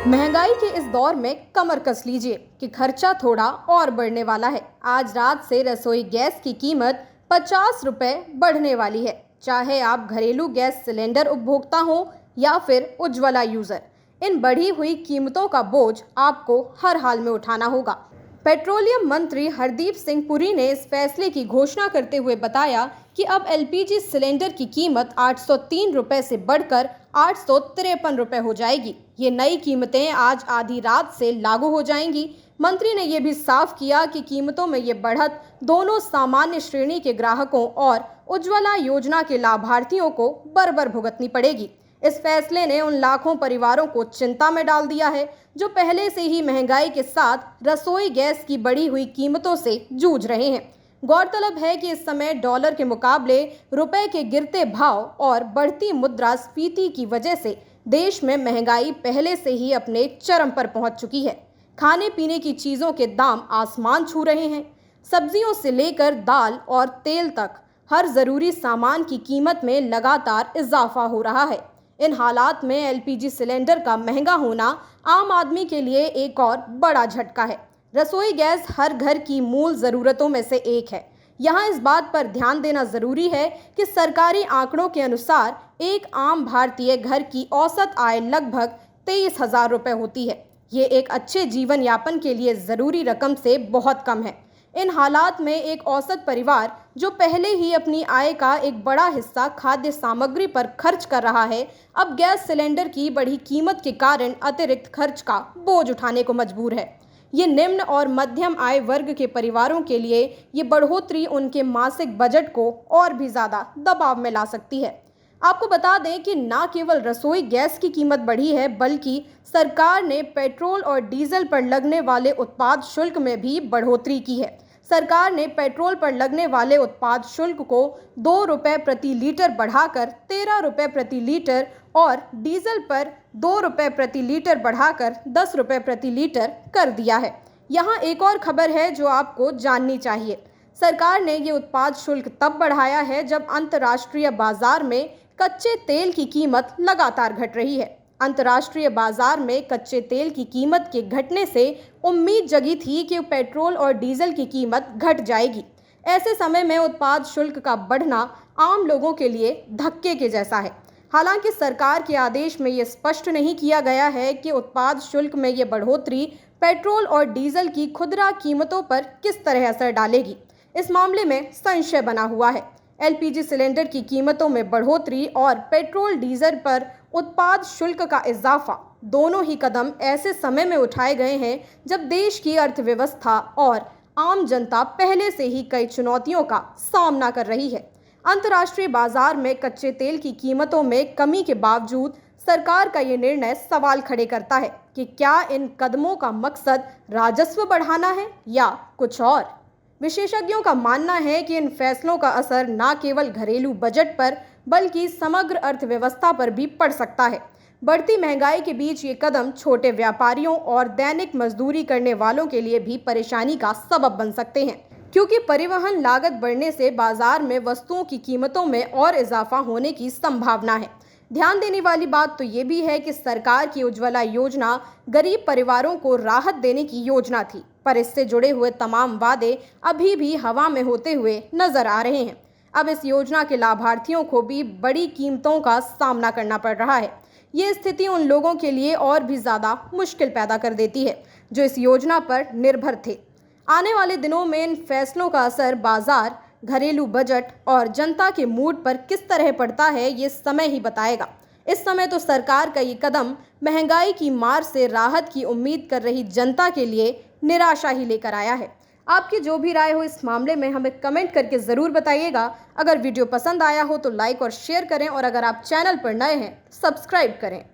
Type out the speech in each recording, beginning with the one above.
महंगाई के इस दौर में कमर कस लीजिए कि खर्चा थोड़ा और बढ़ने वाला है। आज रात से रसोई गैस की कीमत 50 रुपए बढ़ने वाली है, चाहे आप घरेलू गैस सिलेंडर उपभोक्ता हो या फिर उज्ज्वला यूजर। इन बढ़ी हुई कीमतों का बोझ आपको हर हाल में उठाना होगा। पेट्रोलियम मंत्री हरदीप सिंह पुरी ने इस फैसले की घोषणा करते हुए बताया कि अब एलपीजी सिलेंडर की कीमत 803 रुपए से बढ़कर 853 रुपए हो जाएगी। ये नई कीमतें आज आधी रात से लागू हो जाएंगी। मंत्री ने यह भी साफ किया कि कीमतों में ये बढ़त दोनों सामान्य श्रेणी के ग्राहकों और उज्ज्वला योजना के लाभार्थियों को बराबर भुगतनी पड़ेगी। इस फैसले ने उन लाखों परिवारों को चिंता में डाल दिया है जो पहले से ही महंगाई के साथ रसोई गैस की बढ़ी हुई कीमतों से जूझ रहे हैं। गौरतलब है कि इस समय डॉलर के मुकाबले रुपए के गिरते भाव और बढ़ती मुद्रास्फीति की वजह से देश में महंगाई पहले से ही अपने चरम पर पहुंच चुकी है। खाने पीने की चीज़ों के दाम आसमान छू रहे हैं। सब्जियों से लेकर दाल और तेल तक हर ज़रूरी सामान की कीमत में लगातार इजाफा हो रहा है। इन हालात में एलपीजी सिलेंडर का महंगा होना आम आदमी के लिए एक और बड़ा झटका है। रसोई गैस हर घर की मूल ज़रूरतों में से एक है। यहाँ इस बात पर ध्यान देना ज़रूरी है कि सरकारी आंकड़ों के अनुसार एक आम भारतीय घर की औसत आय लगभग 23,000 रुपये होती है। ये एक अच्छे जीवन यापन के लिए ज़रूरी रकम से बहुत कम है। इन हालात में एक औसत परिवार जो पहले ही अपनी आय का एक बड़ा हिस्सा खाद्य सामग्री पर खर्च कर रहा है, अब गैस सिलेंडर की बढ़ी कीमत के कारण अतिरिक्त खर्च का बोझ उठाने को मजबूर है। ये निम्न और मध्यम आय वर्ग के परिवारों के लिए ये बढ़ोतरी उनके मासिक बजट को और भी ज़्यादा दबाव में ला सकती है। आपको बता दें कि न केवल रसोई गैस की कीमत बढ़ी है, बल्कि सरकार ने पेट्रोल और डीजल पर लगने वाले उत्पाद शुल्क में भी बढ़ोतरी की है। सरकार ने पेट्रोल पर लगने वाले उत्पाद शुल्क को 2 रुपये प्रति लीटर बढ़ाकर 13 रुपये प्रति लीटर और डीजल पर 2 रुपये प्रति लीटर बढ़ाकर 10 रुपये प्रति लीटर कर दिया है। यहाँ एक और खबर है जो आपको जाननी चाहिए। सरकार ने ये उत्पाद शुल्क तब बढ़ाया है जब अंतर्राष्ट्रीय बाजार में कच्चे तेल की कीमत लगातार घट रही है। अंतर्राष्ट्रीय बाजार में कच्चे तेल की कीमत के घटने से उम्मीद जगी थी कि पेट्रोल और डीजल की कीमत घट जाएगी। ऐसे समय में उत्पाद शुल्क का बढ़ना आम लोगों के लिए धक्के के जैसा है। हालांकि सरकार के आदेश में ये स्पष्ट नहीं किया गया है कि उत्पाद शुल्क में ये बढ़ोतरी पेट्रोल और डीजल की खुदरा कीमतों पर किस तरह असर डालेगी। इस मामले में संशय बना हुआ है। एलपीजी सिलेंडर की कीमतों में बढ़ोतरी और पेट्रोल डीजल पर उत्पाद शुल्क का इजाफा दोनों ही कदम ऐसे समय में उठाए गए हैं जब देश की अर्थव्यवस्था और आम जनता पहले से ही कई चुनौतियों का सामना कर रही है। अंतर्राष्ट्रीय बाजार में कच्चे तेल की कीमतों में कमी के बावजूद सरकार का ये निर्णय सवाल खड़े करता है कि क्या इन कदमों का मकसद राजस्व बढ़ाना है या कुछ और। विशेषज्ञों का मानना है कि इन फैसलों का असर न केवल घरेलू बजट पर बल्कि समग्र अर्थव्यवस्था पर भी पड़ सकता है। बढ़ती महंगाई के बीच ये कदम छोटे व्यापारियों और दैनिक मजदूरी करने वालों के लिए भी परेशानी का सबब बन सकते हैं, क्योंकि परिवहन लागत बढ़ने से बाजार में वस्तुओं की कीमतों में और इजाफा होने की संभावना है। ध्यान देने वाली बात तो ये भी है कि सरकार की उज्ज्वला योजना गरीब परिवारों को राहत देने की योजना थी, पर इससे जुड़े हुए तमाम वादे अभी भी हवा में होते हुए नजर आ रहे हैं। अब इस योजना के लाभार्थियों को भी बड़ी कीमतों का सामना करना पड़ रहा है। ये स्थिति उन लोगों के लिए और भी ज़्यादा मुश्किल पैदा कर देती है जो इस योजना पर निर्भर थे। आने वाले दिनों में इन फैसलों का असर बाजार, घरेलू बजट और जनता के मूड पर किस तरह पड़ता है, ये समय ही बताएगा। इस समय तो सरकार का ये कदम महंगाई की मार से राहत की उम्मीद कर रही जनता के लिए निराशा ही लेकर आया है। आपकी जो भी राय हो इस मामले में हमें कमेंट करके ज़रूर बताइएगा। अगर वीडियो पसंद आया हो तो लाइक और शेयर करें, और अगर आप चैनल पर नए हैं सब्सक्राइब करें।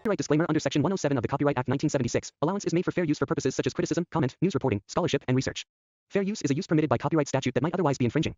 Copyright disclaimer under Section 107 of the Copyright Act 1976. Allowance is made for fair use for purposes such as criticism, comment, news reporting, scholarship, and research. Fair use is a use permitted by copyright statute that might otherwise be infringing.